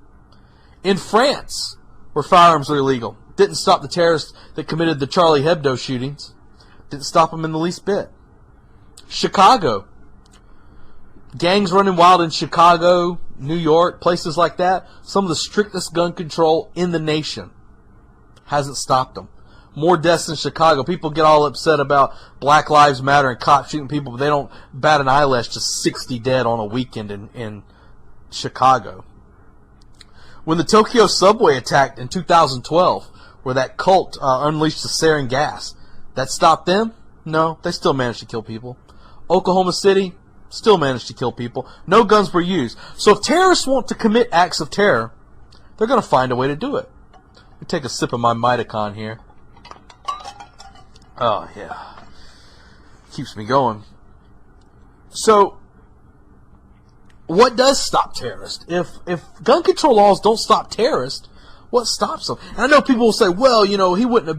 In France, where firearms are illegal, didn't stop the terrorists that committed the Charlie Hebdo shootings. Didn't stop them in the least bit. Chicago. Gangs running wild in Chicago, New York, places like that. Some of the strictest gun control in the nation. Hasn't stopped them. More deaths in Chicago. People get all upset about Black Lives Matter and cops shooting people, but they don't bat an eyelash to 60 dead on a weekend in Chicago. When the Tokyo subway attacked in 2012, where that cult unleashed the sarin gas, that stopped them? No, they still managed to kill people. Oklahoma City still managed to kill people. No guns were used. So if terrorists want to commit acts of terror, they're going to find a way to do it. Let me take a sip of my Mitacon here. Oh, yeah. Keeps me going. So, what does stop terrorists? If gun control laws don't stop terrorists, what stops them? And I know people will say, well, you know, it wouldn't have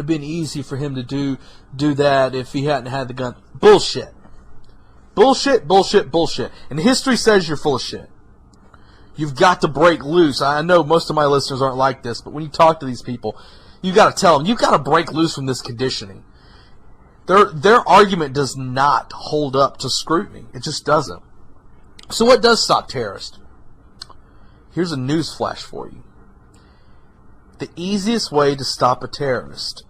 been easy for him to do that if he hadn't had the gun. Bullshit. Bullshit, bullshit, bullshit. And history says you're full of shit. You've got to break loose. I know most of my listeners aren't like this, but when you talk to these people, you got to tell them, you've got to break loose from this conditioning. Their argument does not hold up to scrutiny. It just doesn't. So what does stop terrorists? Here's a news flash for you. The easiest way to stop a terrorist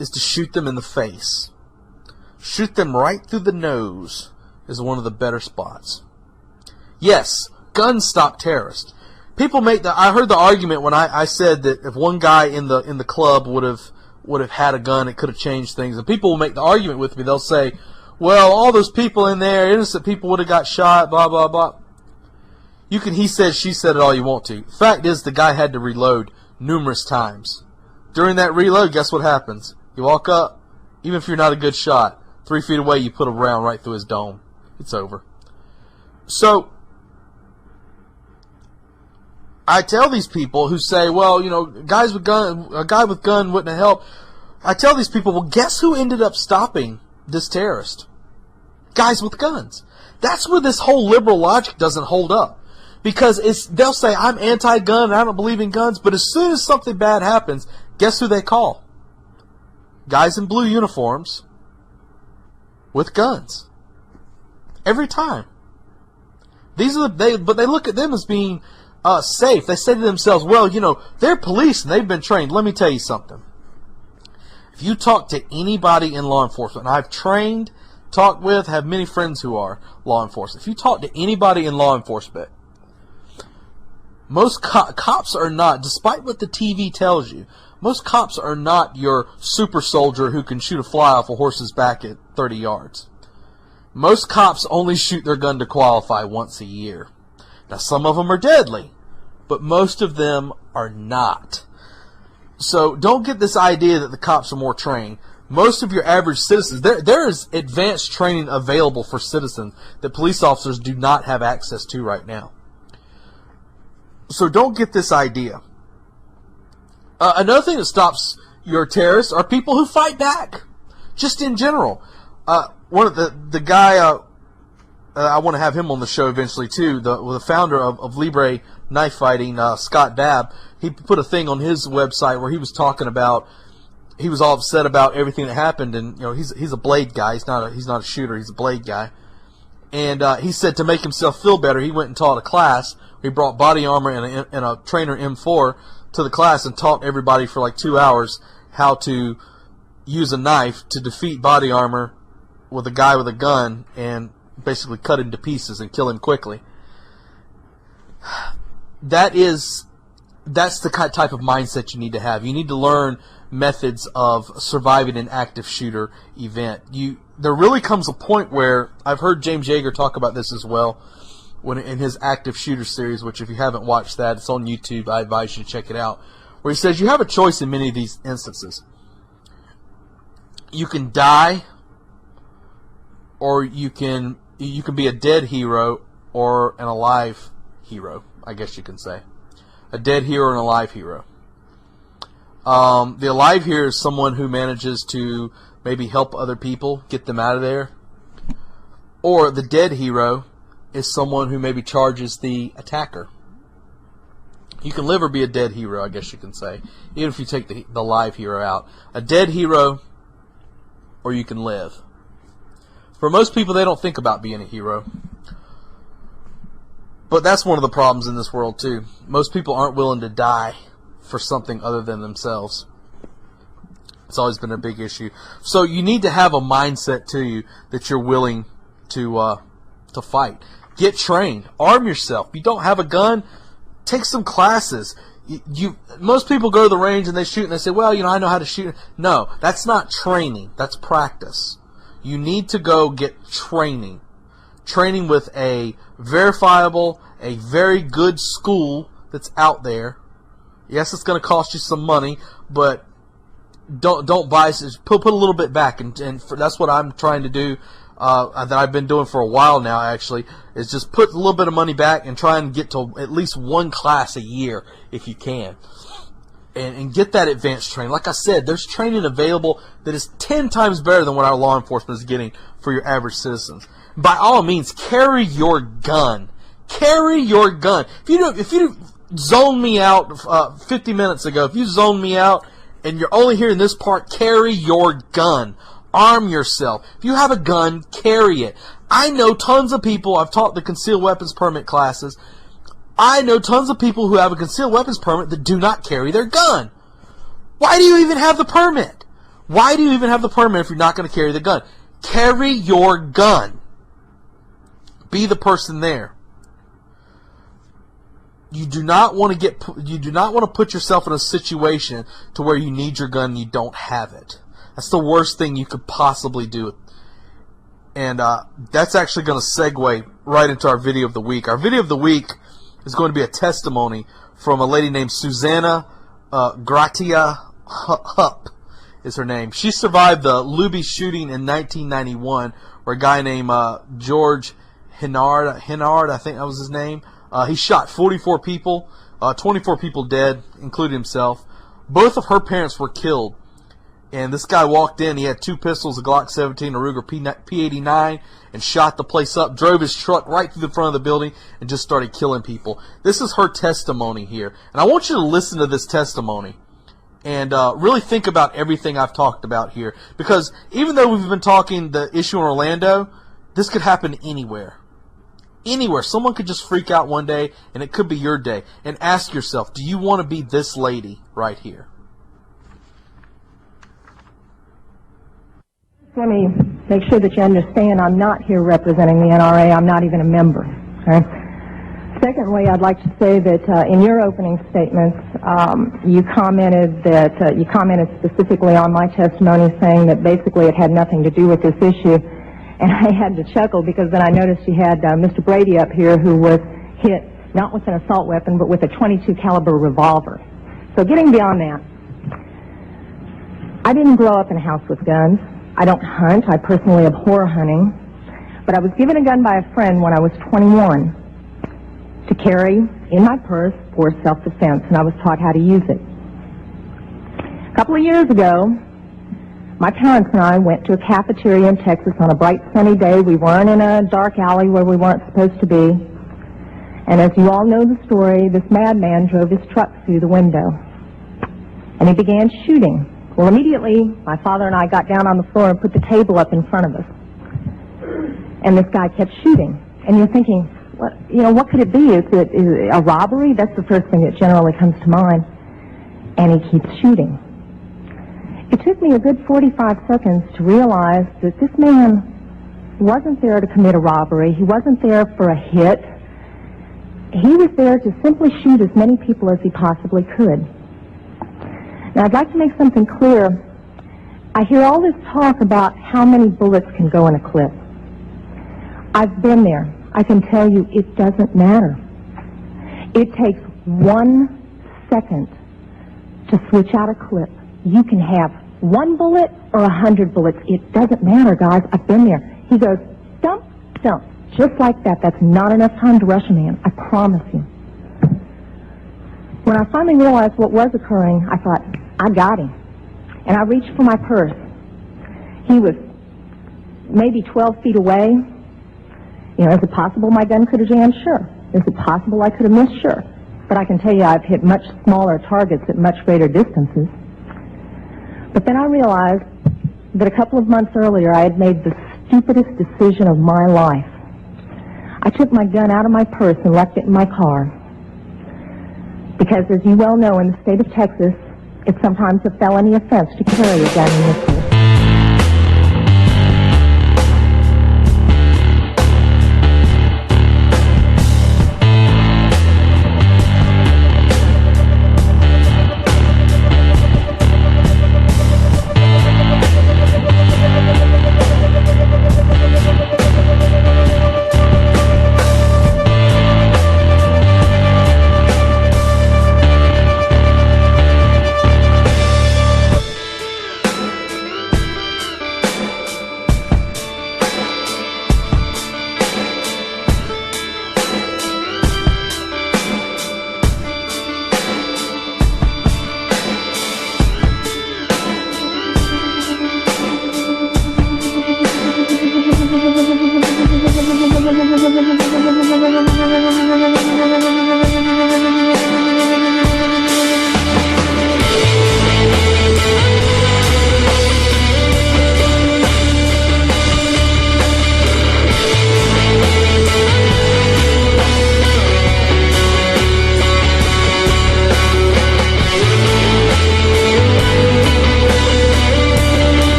is to shoot them in the face. Shoot them right through the nose is one of the better spots. Yes, guns stop terrorists. People make I heard the argument when I said that if one guy in the club would have had a gun, it could have changed things. And people will make the argument with me. They'll say, well, all those people in there, innocent people would have got shot, blah, blah, blah. You can he said, she said it all you want to. Fact is, the guy had to reload numerous times. During that reload, guess what happens? You walk up, even if you're not a good shot, 3 feet away, you put a round right through his dome. It's over. So, I tell these people who say, well, you know, a guy with gun wouldn't have helped. I tell these people, well, guess who ended up stopping this terrorist? Guys with guns. That's where this whole liberal logic doesn't hold up. Because they'll say, I'm anti-gun and I don't believe in guns, but as soon as something bad happens, guess who they call? Guys in blue uniforms with guns. Every time. But they look at them as being safe. They say to themselves, well, you know, they're police and they've been trained. Let me tell you something. If you talk to anybody in law enforcement, and I've trained, talked with, have many friends who are law enforcement. If you talk to anybody in law enforcement, most cops are not, despite what the TV tells you, most cops are not your super soldier who can shoot a fly off a horse's back at 30 yards. Most cops only shoot their gun to qualify once a year. Now, some of them are deadly, but most of them are not. So don't get this idea that the cops are more trained. Most of your average citizens, there is advanced training available for citizens that police officers do not have access to right now. So don't get this idea. Another thing that stops your terrorists are people who fight back, just in general. One of the guy, I want to have him on the show eventually too, the founder of Libre knife fighting, Scott Babb. He put a thing on his website where he was talking about, he was all upset about everything that happened, and you know he's a blade guy. He's not a shooter. He's a blade guy. And he said to make himself feel better, he went and taught a class. He brought body armor and a trainer M4 to the class and taught everybody for like 2 hours how to use a knife to defeat body armor with a guy with a gun and basically cut him to pieces and kill him quickly. That's the type of mindset you need to have. You need to learn methods of surviving an active shooter event. There really comes a point where, I've heard James Yeager talk about this as well, when in his active shooter series, which if you haven't watched that, it's on YouTube, I advise you to check it out, where he says you have a choice in many of these instances. You can die, or you can be a dead hero or an alive hero, I guess you can say. A dead hero and an alive hero. The alive hero is someone who manages to maybe help other people, get them out of there. Or the dead hero is someone who maybe charges the attacker. You can live or be a dead hero, I guess you can say, even if you take the live hero out. A dead hero, or you can live. For most people, they don't think about being a hero. But that's one of the problems in this world, too. Most people aren't willing to die for something other than themselves. It's always been a big issue. So you need to have a mindset to you that you're willing to fight. Get trained. Arm yourself. If you don't have a gun, take some classes. Most people go to the range and they shoot and they say, well, you know, I know how to shoot. No, that's not training. That's practice. You need to go get training. Training with a verifiable, a very good school that's out there. Yes, it's going to cost you some money, but don't buy. Put a little bit back, and that's what I'm trying to do. That I've been doing for a while now, actually, is just put a little bit of money back and try and get to at least one class a year if you can. And get that advanced training. Like I said, there's training available that is 10 times better than what our law enforcement is getting for your average citizens. By all means, carry your gun. Carry your gun. If you zoned me out 50 minutes ago, if you zoned me out and you're only hearing this part, carry your gun. Arm yourself. If you have a gun, carry it. I know tons of people, I've taught the concealed weapons permit classes. I know tons of people who have a concealed weapons permit that do not carry their gun. Why do you even have the permit? Why do you even have the permit if you're not going to carry the gun? Carry your gun. Be the person there. You do not want to put yourself in a situation to where you need your gun and you don't have it. That's the worst thing you could possibly do. And that's actually going to segue right into our video of the week. Our video of the week is going to be a testimony from a lady named Susanna Gratia Hupp is her name. She survived the Luby shooting in 1991, where a guy named George Hennard, I think that was his name, he shot 44 people, 24 people dead, including himself. Both of her parents were killed. And this guy walked in, he had 2 pistols, a Glock 17, a Ruger P89, and shot the place up, drove his truck right through the front of the building, and just started killing people. This is her testimony here. And I want you to listen to this testimony and really think about everything I've talked about here. Because even though we've been talking the issue in Orlando, this could happen anywhere. Anywhere. Someone could just freak out one day, and it could be your day. And ask yourself, do you want to be this lady right here? Let me make sure that you understand I'm not here representing the NRA. I'm not even a member. Okay? Secondly, I'd like to say that in your opening statements, you commented specifically on my testimony, saying that basically it had nothing to do with this issue. And I had to chuckle because then I noticed you had Mr. Brady up here, who was hit not with an assault weapon but with a .22 caliber revolver. So getting beyond that, I didn't grow up in a house with guns. I don't hunt. I personally abhor hunting. But I was given a gun by a friend when I was 21 to carry in my purse for self-defense, and I was taught how to use it. A couple of years ago, my parents and I went to a cafeteria in Texas on a bright sunny day. We weren't in a dark alley where we weren't supposed to be. And as you all know the story, this madman drove his truck through the window, and he began shooting. Well, immediately, my father and I got down on the floor and put the table up in front of us. And this guy kept shooting. And you're thinking, what could it be? Is it a robbery? That's the first thing that generally comes to mind. And he keeps shooting. It took me a good 45 seconds to realize that this man wasn't there to commit a robbery. He wasn't there for a hit. He was there to simply shoot as many people as he possibly could. Now, I'd like to make something clear. I hear all this talk about how many bullets can go in a clip. I've been there. I can tell you it doesn't matter. It takes 1 second to switch out a clip. You can have 1 bullet or 100 bullets. It doesn't matter, guys. I've been there. He goes, dump, dump, just like that. That's not enough time to rush a man. I promise you. When I finally realized what was occurring, I thought, I got him. And I reached for my purse. He was maybe 12 feet away. You know, is it possible my gun could have jammed? Sure. Is it possible I could have missed? Sure. But I can tell you I've hit much smaller targets at much greater distances. But then I realized that a couple of months earlier I had made the stupidest decision of my life. I took my gun out of my purse and left it in my car. Because as you well know, in the state of Texas, it's sometimes a felony offense to carry a gun in this